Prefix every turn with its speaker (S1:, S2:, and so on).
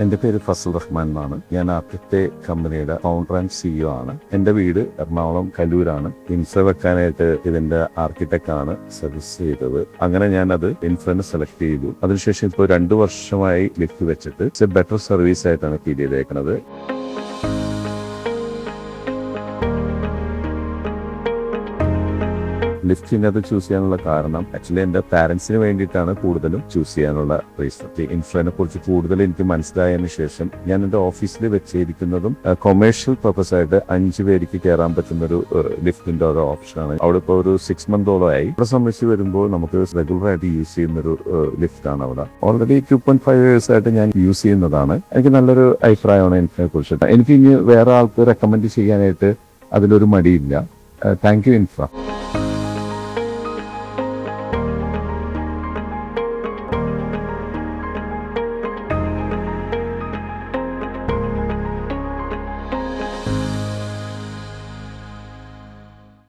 S1: എൻ്റെ പേര് ഫസൽ റഹ്മാൻ എന്നാണ്. ഞാൻ ആർക്കിടെക്ട് കമ്പനിയുടെ ഫൗണ്ടർ ആൻഡ് CEO ആണ്. എൻ്റെ വീട് എറണാകുളം കലൂരാണ്. ഇൻഫ്ര വെക്കാനായിട്ട് ഇതിന്റെ ആർക്കിടെക്ട് ആണ് സജസ്റ്റ് ചെയ്തത്. അങ്ങനെ ഞാൻ അത് ഇൻഫ്രനെ സെലക്ട് ചെയ്തു. അതിനുശേഷം ഇപ്പോൾ 2 വർഷമായി ലിഫ്റ്റ് വെച്ചിട്ട് ഇറ്റ്സ് എ ബെറ്റർ സർവീസ് ആയിട്ടാണ് ഫീൽ ചെയ്തേക്കുന്നത്. ലിഫ്റ്റിനത് ചൂസ് ചെയ്യാനുള്ള കാരണം ആക്ച്വലി എൻ്റെ പാരന്റ്സിന് വേണ്ടിയിട്ടാണ് കൂടുതലും ചൂസ് ചെയ്യാനുള്ള റീസൺ. ഇൻഫ്രനെ കുറിച്ച് കൂടുതൽ എനിക്ക് മനസ്സിലായതിനു ശേഷം ഞാൻ എൻ്റെ ഓഫീസിൽ വെച്ചിരിക്കുന്നതും കൊമേഴ്ഷ്യൽ പർപ്പസ് ആയിട്ട് 5 പേർക്ക് കയറാൻ പറ്റുന്ന ഒരു ലിഫ്റ്റിന്റെ ഒരു ഓപ്ഷനാണ്. അവിടെ ഇപ്പോൾ ഒരു 6 മന്തോളമായി. ഇവിടെ സംബന്ധിച്ച് വരുമ്പോൾ നമുക്ക് റെഗുലർ ആയിട്ട് യൂസ് ചെയ്യുന്ന ഒരു ലിഫ്റ്റ് ആണ്. അവിടെ ഓൾറെഡി 2.5 years ആയിട്ട് ഞാൻ യൂസ് ചെയ്യുന്നതാണ്. എനിക്ക് നല്ലൊരു അഭിപ്രായമാണ് ഇൻഫ്രനെ കുറിച്ചിട്ട്. എനിക്ക് ഇനി വേറെ ആൾക്ക് റെക്കമെൻഡ് ചെയ്യാനായിട്ട് അതിലൊരു മടിയില്ല. Thank you infra.